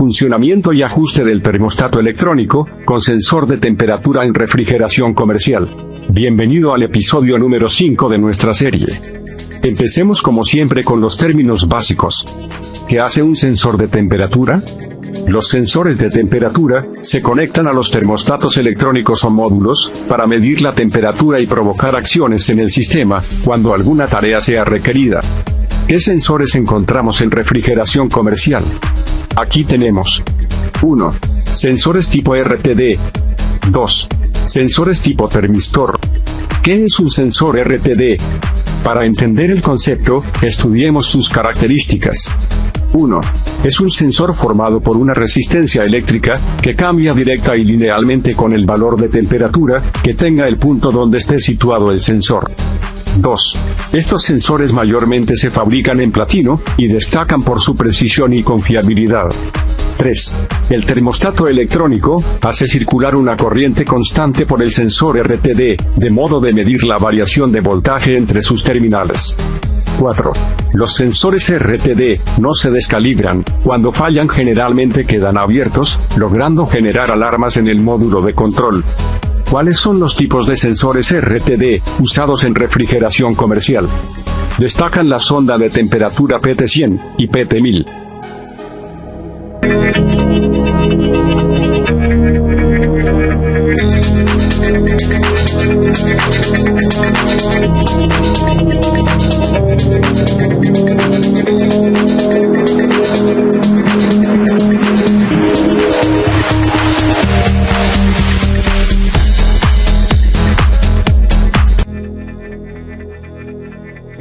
Funcionamiento y ajuste del termostato electrónico, con sensor de temperatura en refrigeración comercial. Bienvenido al episodio número 5 de nuestra serie. Empecemos como siempre con los términos básicos. ¿Qué hace un sensor de temperatura? Los sensores de temperatura se conectan a los termostatos electrónicos o módulos para medir la temperatura y provocar acciones en el sistema cuando alguna tarea sea requerida. ¿Qué sensores encontramos en refrigeración comercial? Aquí tenemos 1. Sensores tipo RTD. 2. Sensores tipo termistor. ¿Qué es un sensor RTD? Para entender el concepto, estudiemos sus características. 1. Es un sensor formado por una resistencia eléctrica, que cambia directa y linealmente con el valor de temperatura, que tenga el punto donde esté situado el sensor. 2. Estos sensores mayormente se fabrican en platino, y destacan por su precisión y confiabilidad. 3. El termostato electrónico hace circular una corriente constante por el sensor RTD, de modo de medir la variación de voltaje entre sus terminales. 4. Los sensores RTD no se descalibran, cuando fallan generalmente quedan abiertos, logrando generar alarmas en el módulo de control. ¿Cuáles son los tipos de sensores RTD usados en refrigeración comercial? Destacan la sonda de temperatura PT100 y PT1000.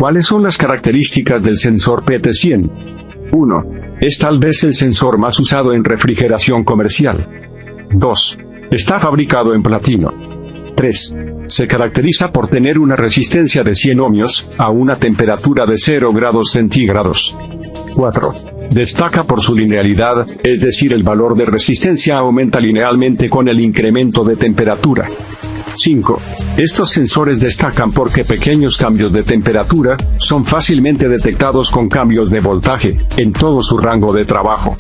¿Cuáles son las características del sensor PT100? 1. Es tal vez el sensor más usado en refrigeración comercial. 2. Está fabricado en platino. 3. Se caracteriza por tener una resistencia de 100 ohmios, a una temperatura de 0 grados centígrados. 4. Destaca por su linealidad, es decir, el valor de resistencia aumenta linealmente con el incremento de temperatura. 5. Estos sensores destacan porque pequeños cambios de temperatura son fácilmente detectados con cambios de voltaje, en todo su rango de trabajo.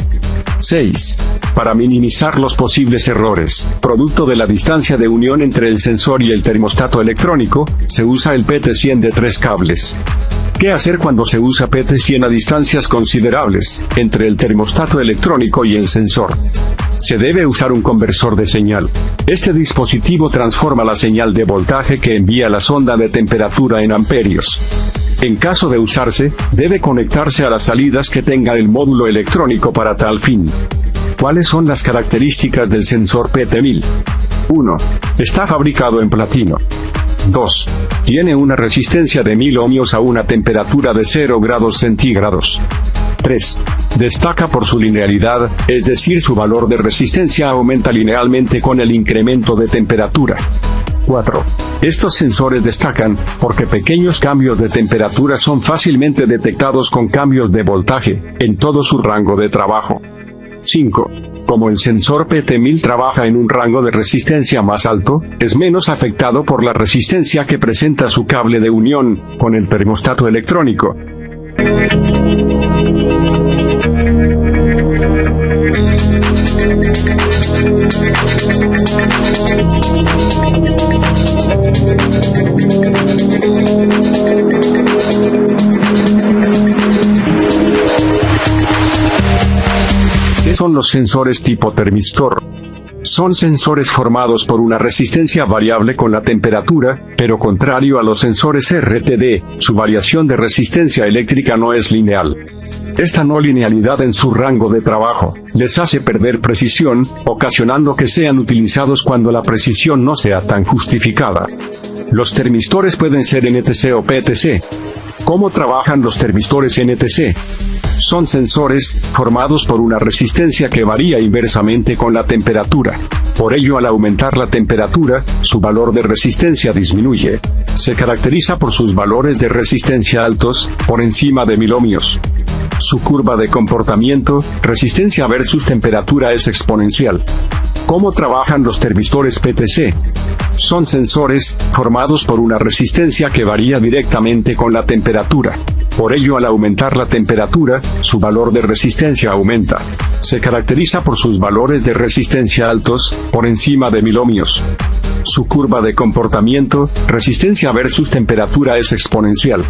6. Para minimizar los posibles errores, producto de la distancia de unión entre el sensor y el termostato electrónico, se usa el PT100 de 3 cables. ¿Qué hacer cuando se usa PT100 a distancias considerables, entre el termostato electrónico y el sensor? Se debe usar un conversor de señal. Este dispositivo transforma la señal de voltaje que envía la sonda de temperatura en amperios. En caso de usarse, debe conectarse a las salidas que tenga el módulo electrónico para tal fin. ¿Cuáles son las características del sensor PT1000? 1. Está fabricado en platino. 2. Tiene una resistencia de 1000 ohmios a una temperatura de 0 grados centígrados. 3. Destaca por su linealidad, es decir, su valor de resistencia aumenta linealmente con el incremento de temperatura. 4. Estos sensores destacan porque pequeños cambios de temperatura son fácilmente detectados con cambios de voltaje, en todo su rango de trabajo. 5. Como el sensor PT1000 trabaja en un rango de resistencia más alto, es menos afectado por la resistencia que presenta su cable de unión con el termostato electrónico. ¿Qué son los sensores tipo termistor? Son sensores formados por una resistencia variable con la temperatura, pero contrario a los sensores RTD, su variación de resistencia eléctrica no es lineal. Esta no linealidad en su rango de trabajo les hace perder precisión, ocasionando que sean utilizados cuando la precisión no sea tan justificada. Los termistores pueden ser NTC o PTC. ¿Cómo trabajan los termistores NTC? Son sensores formados por una resistencia que varía inversamente con la temperatura. Por ello, al aumentar la temperatura, su valor de resistencia disminuye. Se caracteriza por sus valores de resistencia altos, por encima de 1000 ohmios. Su curva de comportamiento, resistencia versus temperatura, es exponencial. ¿Cómo trabajan los termistores PTC? Son sensores formados por una resistencia que varía directamente con la temperatura. Por ello, al aumentar la temperatura, su valor de resistencia aumenta. Se caracteriza por sus valores de resistencia altos, por encima de 1000 ohmios. Su curva de comportamiento, resistencia versus temperatura, es exponencial.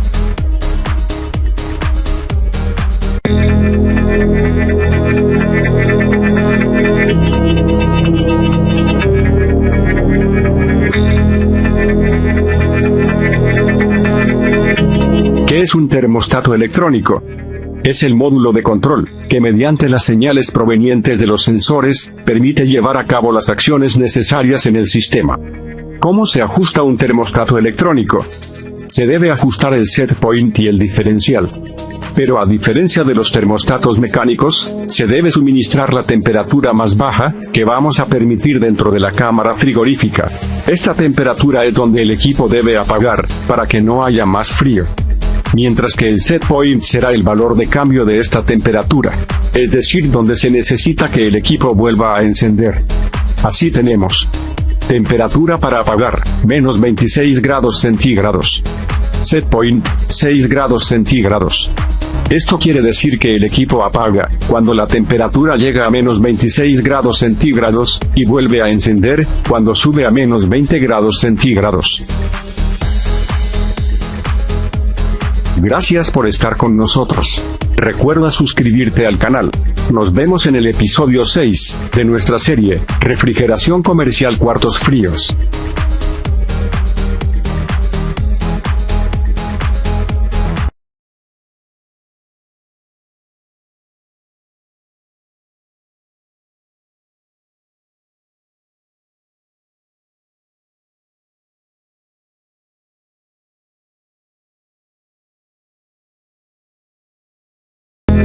¿Qué es un termostato electrónico? Es el módulo de control, que mediante las señales provenientes de los sensores, permite llevar a cabo las acciones necesarias en el sistema. ¿Cómo se ajusta un termostato electrónico? Se debe ajustar el set point y el diferencial. Pero a diferencia de los termostatos mecánicos, se debe suministrar la temperatura más baja, que vamos a permitir dentro de la cámara frigorífica. Esta temperatura es donde el equipo debe apagar, para que no haya más frío. Mientras que el set point será el valor de cambio de esta temperatura, es decir, donde se necesita que el equipo vuelva a encender. Así tenemos temperatura para apagar, menos 26 grados centígrados. Set point, 6 grados centígrados. Esto quiere decir que el equipo apaga cuando la temperatura llega a menos 26 grados centígrados, y vuelve a encender cuando sube a menos 20 grados centígrados. Gracias por estar con nosotros. Recuerda suscribirte al canal. Nos vemos en el episodio 6 de nuestra serie Refrigeración Comercial Cuartos Fríos.